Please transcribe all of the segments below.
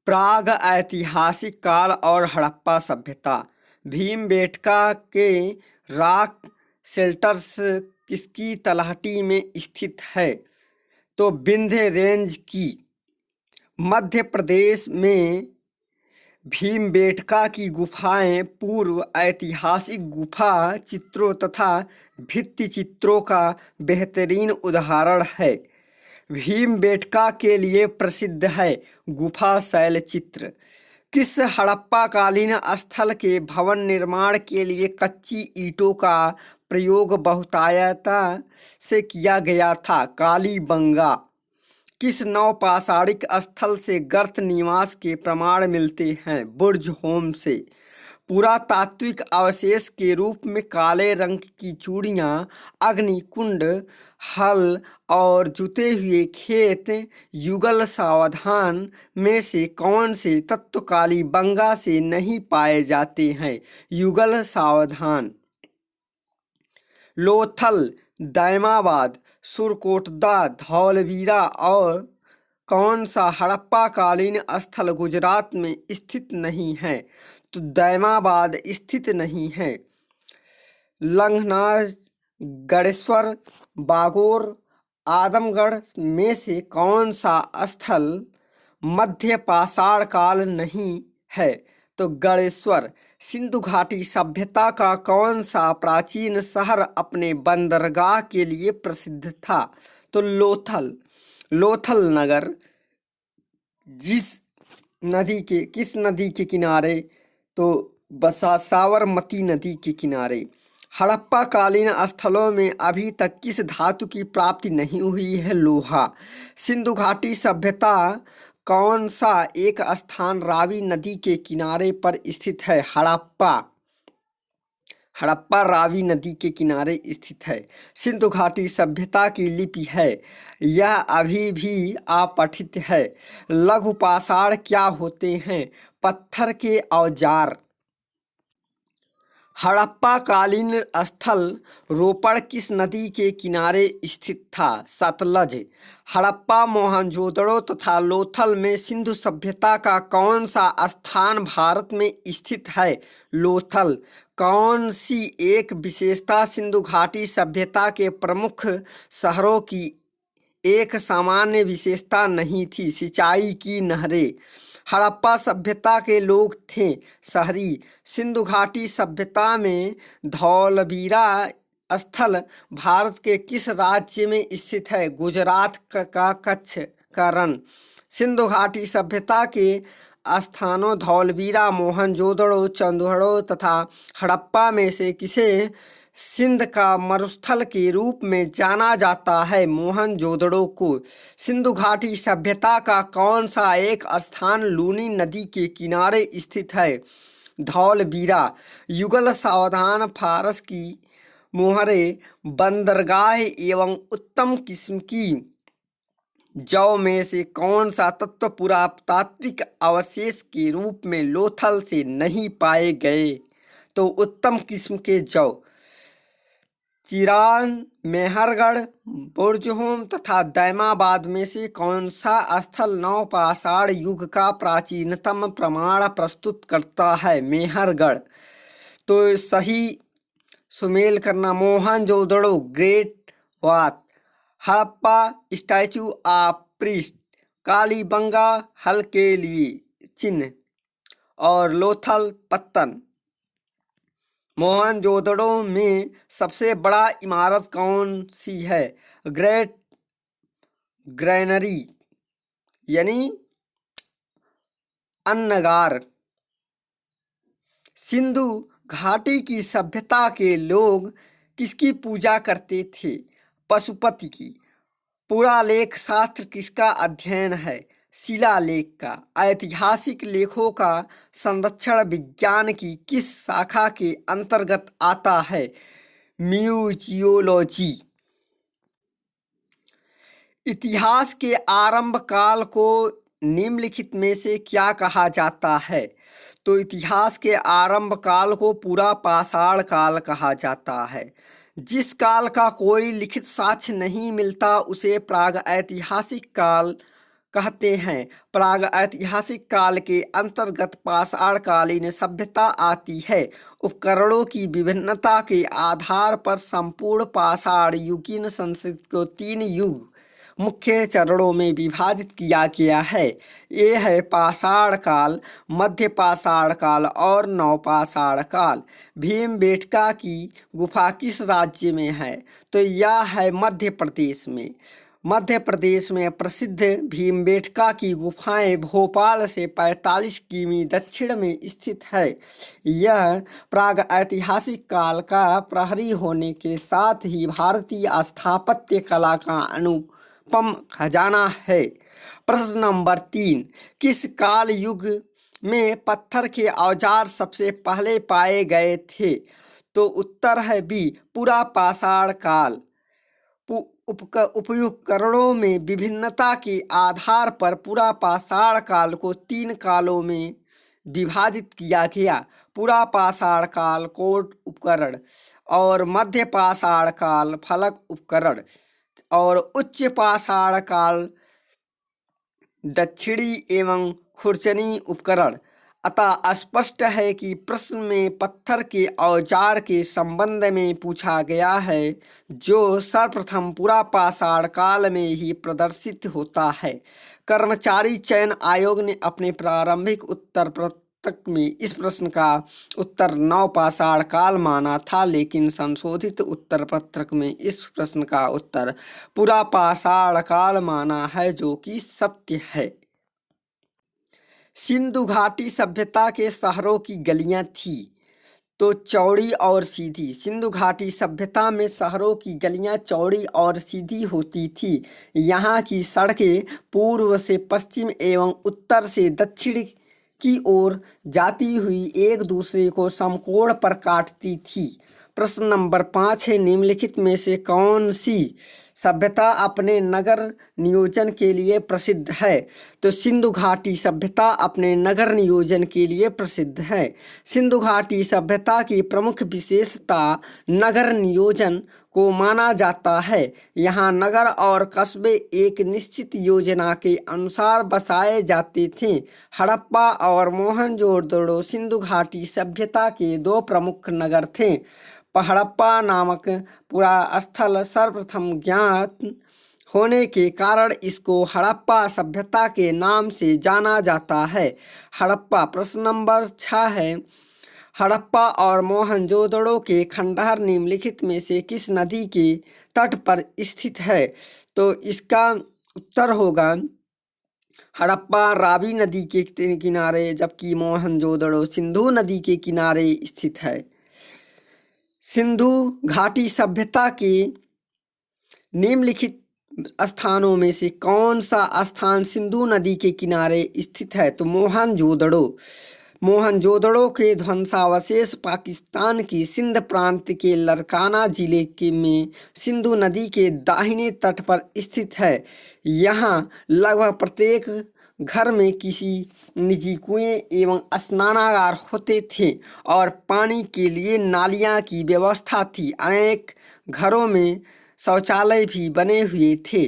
प्राग ऐतिहासिक काल और हड़प्पा सभ्यता। भीमबेटका के रॉक शेल्टर्स किसकी तलहटी में स्थित है? तो विंध्य रेंज की। मध्य प्रदेश में भीमबेटका की गुफाएं पूर्व ऐतिहासिक गुफा चित्रों तथा भित्ति चित्रों का बेहतरीन उदाहरण है। भीमबेटका के लिए प्रसिद्ध है गुफा शैल चित्र। किस हड़प्पाकालीन स्थल के भवन निर्माण के लिए कच्ची ईंटों का प्रयोग बहुतायता से किया गया था? कालीबंगा। किस नवपाषाणिक स्थल से गर्त निवास के प्रमाण मिलते हैं? बुर्ज होम से। पुरातात्विक अवशेष के रूप में काले रंग की चूड़ियाँ, अग्निकुंड, हल और जुते हुए खेत युगल सावधान में से कौन से तत्व कालीबंगा से नहीं पाए जाते हैं? युगल सावधान। लोथल, दैमाबाद, सुरकोटदा, धौलवीरा और कौन सा हड़प्पाकालीन स्थल गुजरात में स्थित नहीं है? तो दैमाबाद स्थित नहीं है। लंघनाज, गणेश्वर, बागोर, आदमगढ़ में से कौन सा स्थल मध्य पाषाण काल नहीं है? तो गणेश्वर। सिंधु घाटी सभ्यता का कौन सा प्राचीन शहर अपने बंदरगाह के लिए प्रसिद्ध था? तो लोथल। लोथल नगर किस नदी के किनारे? तो साबरमती नदी के किनारे। हड़प्पाकालीन स्थलों में अभी तक किस धातु की प्राप्ति नहीं हुई है? लोहा। सिंधु घाटी सभ्यता कौन सा एक स्थान रावी नदी के किनारे पर स्थित है? हड़प्पा। हड़प्पा रावी नदी के किनारे स्थित है। सिंधु घाटी सभ्यता की लिपि है, यह अभी भी अपठित है। लघु पाषाण क्या होते हैं? पत्थर के औजार। हड़प्पाकालीन स्थल रोपड़ किस नदी के किनारे स्थित था? सतलज। हड़प्पा, मोहनजोदड़ो तथा लोथल में सिंधु सभ्यता का कौन सा स्थान भारत में स्थित है? लोथल। कौन सी एक विशेषता सिंधु घाटी सभ्यता के प्रमुख शहरों की एक सामान्य विशेषता नहीं थी? सिंचाई की नहरें। हड़प्पा सभ्यता के लोग थे शहरी। सिंधु घाटी सभ्यता में धौलवीरा स्थल भारत के किस राज्य में स्थित है? गुजरात का कच्छ का रण। सिंधु घाटी सभ्यता के स्थानों धौलवीरा, मोहनजोदड़ो, चंदोड़ तथा हड़प्पा में से किसे सिंध का मरुस्थल के रूप में जाना जाता है? मोहनजोदड़ो को। सिंधु घाटी सभ्यता का कौन सा एक स्थान लूनी नदी के किनारे स्थित है? धौलवीरा। युगल सावधान फारस की मोहरे बंदरगाह एवं उत्तम किस्म की जौ में से कौन सा तत्व पुरातात्विक अवशेष के रूप में लोथल से नहीं पाए गए? तो उत्तम किस्म के जौ। चिरान, मेहरगढ़, बुर्जहोम तथा दैमाबाद में से कौन सा स्थल नवपाषाण युग का प्राचीनतम प्रमाण प्रस्तुत करता है? मेहरगढ़। तो सही सुमेल करना। Mohenjodaro great bath, Harappa statue of priest, Kalibangan हल के लिए चिन्ह और लोथल पत्तन। मोहनजोदड़ो में सबसे बड़ा इमारत कौन सी है? ग्रेट ग्रैनरी यानी अन्नगार। सिंधु घाटी की सभ्यता के लोग किसकी पूजा करते थे? पशुपति की। पुरालेख शास्त्र किसका अध्ययन है? शिलालेख का। ऐतिहासिक लेखों का संरक्षण विज्ञान की किस शाखा के अंतर्गत आता है? म्यूजियोलॉजी। इतिहास के आरंभ काल को निम्नलिखित में से क्या कहा जाता है? तो इतिहास के आरंभ काल को पूरा पाषाण काल कहा जाता है। जिस काल का कोई लिखित साक्ष्य नहीं मिलता उसे प्राग ऐतिहासिक काल कहते हैं। प्राग ऐतिहासिक काल के अंतर्गत पाषाणकालीन सभ्यता आती है। उपकरणों की विभिन्नता के आधार पर संपूर्ण पाषाण युगीन संस्कृति को 3 युग मुख्य चरणों में विभाजित किया गया है। ये है पाषाण काल, मध्य पाषाण काल और नवपाषाण काल। भीमबेटका की गुफा किस राज्य में है? तो यह है मध्य प्रदेश में। मध्य प्रदेश में प्रसिद्ध भीमबेटका की गुफाएं भोपाल से 45 किमी दक्षिण में स्थित है। यह प्राग ऐतिहासिक काल का प्रहरी होने के साथ ही भारतीय स्थापत्य कला का अनुपम खजाना है। प्रश्न नंबर 3, किस काल युग में पत्थर के औजार सबसे पहले पाए गए थे? तो उत्तर है बी, पुरा पाषाण काल। उपकरणों में विभिन्नता के आधार पर पुरा पाषाण काल को 3 कालों में विभाजित किया गया। पुरा पाषाण काल कोट उपकरण और मध्य पाषाण काल फलक उपकरण और उच्च पाषाण काल दक्षिणी एवं खुरचनी उपकरण। अतः स्पष्ट है कि प्रश्न में पत्थर के औजार के संबंध में पूछा गया है, जो सर्वप्रथम पुरा पाषाण काल में ही प्रदर्शित होता है। कर्मचारी चयन आयोग ने अपने प्रारंभिक उत्तर पत्रक में इस प्रश्न का उत्तर नवपाषाण काल माना था, लेकिन संशोधित उत्तर पत्रक में इस प्रश्न का उत्तर पुरा पाषाण काल माना है, जो कि सत्य है। सिंधु घाटी सभ्यता के शहरों की गलियां थी तो चौड़ी और सीधी। सिंधु घाटी सभ्यता में शहरों की गलियां चौड़ी और सीधी होती थी। यहाँ की सड़कें पूर्व से पश्चिम एवं उत्तर से दक्षिण की ओर जाती हुई एक दूसरे को समकोण पर काटती थी। प्रश्न नंबर 5 है, निम्नलिखित में से कौन सी सभ्यता अपने नगर नियोजन के लिए प्रसिद्ध है? तो सिंधु घाटी सभ्यता अपने नगर नियोजन के लिए प्रसिद्ध है। सिंधु घाटी सभ्यता की प्रमुख विशेषता नगर नियोजन को माना जाता है। यहाँ नगर और कस्बे एक निश्चित योजना के अनुसार बसाए जाते थे। हड़प्पा और मोहनजोदड़ो सिंधु घाटी सभ्यता के 2 प्रमुख नगर थे। हड़प्पा नामक पुरा स्थल सर्वप्रथम ज्ञात होने के कारण इसको हड़प्पा सभ्यता के नाम से जाना जाता है। हड़प्पा। प्रश्न नंबर 6 है, हड़प्पा और मोहनजोदड़ो के खंडहर निम्नलिखित में से किस नदी के तट पर स्थित है? तो इसका उत्तर होगा हड़प्पा रावी नदी के किनारे, जबकि मोहनजोदड़ो सिंधु नदी के किनारे स्थित है। सिंधु घाटी सभ्यता के निम्नलिखित स्थानों में से कौन सा स्थान सिंधु नदी के किनारे स्थित है? तो मोहनजोदड़ो। मोहनजोदड़ो के ध्वंसावशेष पाकिस्तान की सिंध प्रांत के लरकाना जिले के में सिंधु नदी के दाहिने तट पर स्थित है। यहाँ लगभग प्रत्येक घर में किसी निजी कुएं एवं स्नानागार होते थे और पानी के लिए नालियां की व्यवस्था थी। अनेक घरों में शौचालय भी बने हुए थे।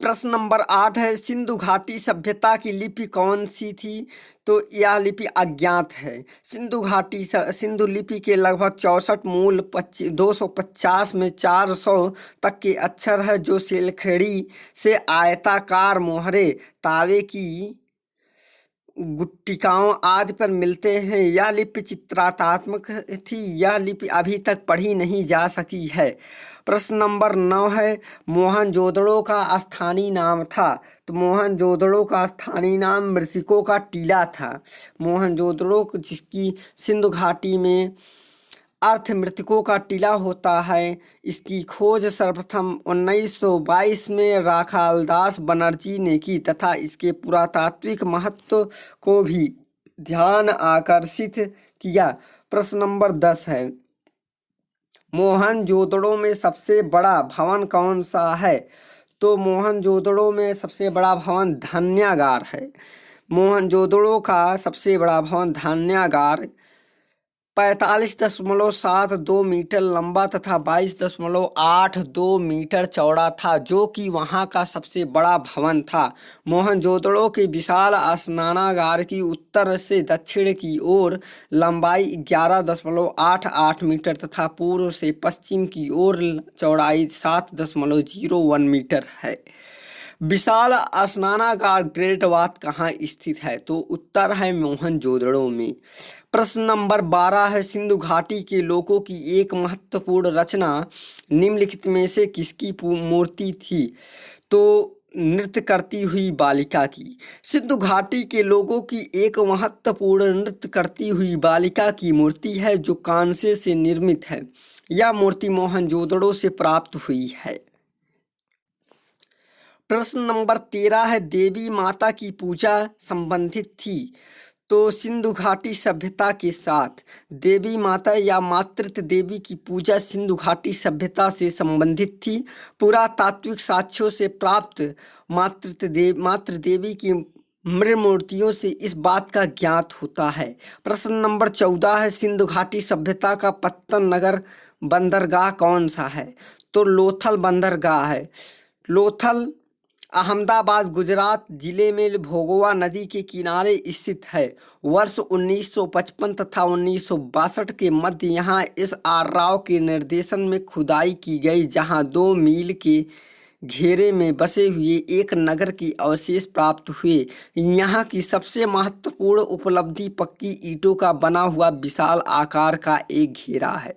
प्रश्न नंबर 8 है, सिंधु घाटी सभ्यता की लिपि कौन सी थी? तो यह लिपि अज्ञात है। सिंधु लिपि के लगभग 64 मूल 250 में 400 तक के अक्षर है, जो सेलखड़ी से आयताकार मोहरे, तावे की गुट्टिकाओं आदि पर मिलते हैं। यह लिपि चित्रात्मक थी। यह लिपि अभी तक पढ़ी नहीं जा सकी है। प्रश्न नंबर 9 है, मोहनजोदड़ो का स्थानीय नाम था? तो मोहनजोदड़ो का स्थानीय नाम मृतकों का टीला था। मोहनजोदड़ो जिसकी सिंधु घाटी में अर्थ मृतकों का टीला होता है, इसकी खोज सर्वप्रथम 1922 में राखालदास बनर्जी ने की तथा इसके पुरातात्विक महत्व को भी ध्यान आकर्षित किया। प्रश्न नंबर 10 है, मोहनजोदड़ो में सबसे बड़ा भवन कौन सा है? तो मोहनजोदड़ो में सबसे बड़ा भवन धान्यागार है। मोहनजोदड़ो का सबसे बड़ा भवन धान्यागार 45.72 मीटर लंबा तथा 22.82 मीटर चौड़ा था, जो कि वहां का सबसे बड़ा भवन था। मोहनजोदड़ो के विशाल स्नानागार की उत्तर से दक्षिण की ओर लंबाई 11.88 मीटर तथा पूर्व से पश्चिम की ओर चौड़ाई 7.01 मीटर है। विशाल स्नानागार ग्रेट बाथ कहाँ स्थित है? तो उत्तर है मोहनजोदड़ो में। प्रश्न नंबर 12 है, सिंधु घाटी के लोगों की एक महत्वपूर्ण रचना निम्नलिखित में से किसकी मूर्ति थी? तो नृत्य करती हुई बालिका की। सिंधु घाटी के लोगों की एक महत्वपूर्ण नृत्य करती हुई बालिका की मूर्ति है, जो कांसे से निर्मित है। यह मूर्ति मोहनजोदड़ो से प्राप्त हुई है। प्रश्न नंबर 13 है, देवी माता की पूजा संबंधित थी। तो सिंधु घाटी सभ्यता के साथ देवी माता या मातृत्व देवी की पूजा सिंधु घाटी सभ्यता से संबंधित थी। पुरातात्विक साक्ष्यों से प्राप्त मातृ देवी की मृत मूर्तियों से इस बात का ज्ञात होता है। प्रश्न नंबर 14 है, सिंधु घाटी सभ्यता का पत्तन नगर बंदरगाह कौन सा है? तो लोथल बंदरगाह है। लोथल अहमदाबाद गुजरात जिले में भोगोवा नदी के किनारे स्थित है। वर्ष 1955 तथा 1962 के मध्य यहाँ एस आर राव के निर्देशन में खुदाई की गई, जहाँ 2 मील के घेरे में बसे हुए एक नगर के अवशेष प्राप्त हुए। यहाँ की सबसे महत्वपूर्ण उपलब्धि पक्की ईंटों का बना हुआ विशाल आकार का एक घेरा है,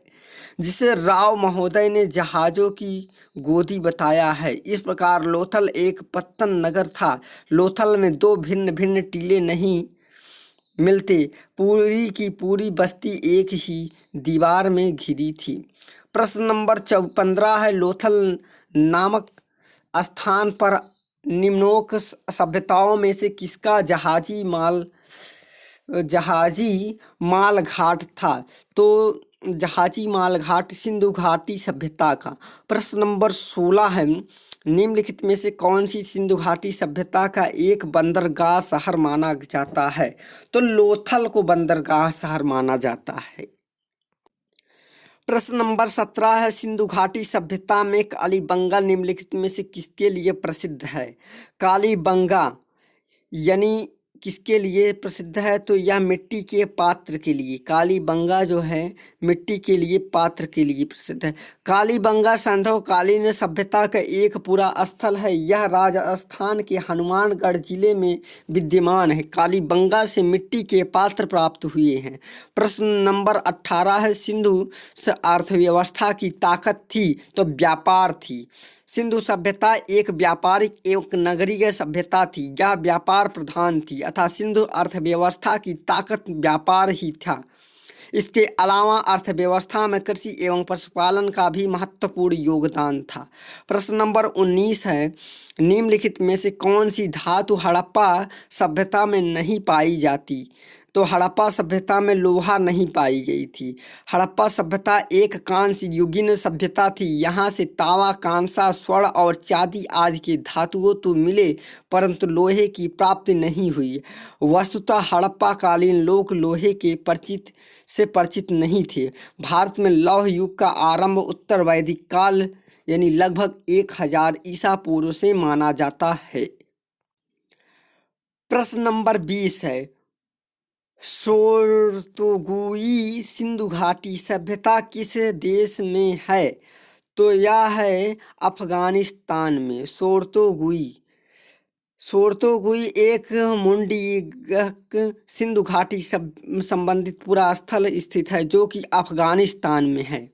जिसे राव महोदय ने जहाज़ों की गोदी बताया है। इस प्रकार लोथल एक पत्तन नगर था। लोथल में 2 भिन्न भिन्न टीले नहीं मिलते, पूरी की पूरी बस्ती एक ही दीवार में घिरी थी। प्रश्न नंबर 15 है, लोथल नामक स्थान पर निम्नोक्त सभ्यताओं में से किसका जहाजी माल घाट था? तो जहाजी माल घाट सिंधु घाटी सभ्यता का। प्रश्न नंबर 16 है, निम्नलिखित में से कौन सी सिंधु घाटी सभ्यता का एक बंदरगाह शहर माना जाता है? तो लोथल को बंदरगाह शहर माना जाता है। प्रश्न नंबर 17 है, सिंधु घाटी सभ्यता में कालीबंगा निम्नलिखित में से किसके लिए प्रसिद्ध है? कालीबंगा यानी किसके लिए प्रसिद्ध है? तो यह मिट्टी के पात्र के लिए। कालीबंगा जो है मिट्टी के लिए पात्र के लिए प्रसिद्ध है। कालीबंगा संध्योकालीन सभ्यता का एक पूरा स्थल है। यह राजस्थान के हनुमानगढ़ जिले में विद्यमान है। कालीबंगा से मिट्टी के पात्र प्राप्त हुए हैं। प्रश्न नंबर 18 है, सिंधु अर्थव्यवस्था की ताकत थी तो व्यापार थी। सिंधु सभ्यता एक व्यापारिक एवं नगरीय सभ्यता थी। यह व्यापार प्रधान थी, अतः सिंधु अर्थव्यवस्था की ताकत व्यापार ही था। इसके अलावा अर्थव्यवस्था में कृषि एवं पशुपालन का भी महत्वपूर्ण योगदान था। प्रश्न नंबर 19 है, निम्नलिखित में से कौन सी धातु हड़प्पा सभ्यता में नहीं पाई जाती? तो हड़प्पा सभ्यता में लोहा नहीं पाई गई थी। हड़प्पा सभ्यता एक कांस्य युगीन सभ्यता थी। यहाँ से तांबा, कांसा, स्वर्ण और चांदी आदि के धातुओं तो मिले, परंतु लोहे की प्राप्ति नहीं हुई। वस्तुतः हड़प्पा कालीन लोग लोहे के परिचित नहीं थे। भारत में लौह युग का आरंभ उत्तर वैदिक काल यानी लगभग 1000 ईसा पूर्व से माना जाता है। प्रश्न नंबर 20 है, सोरतोगुई सिंधु घाटी सभ्यता किस देश में है? तो यह है अफगानिस्तान में। सोरतोगुई एक मुंडीगक सिंधु घाटी संबंधित पूरा स्थल स्थित है, जो कि अफगानिस्तान में है।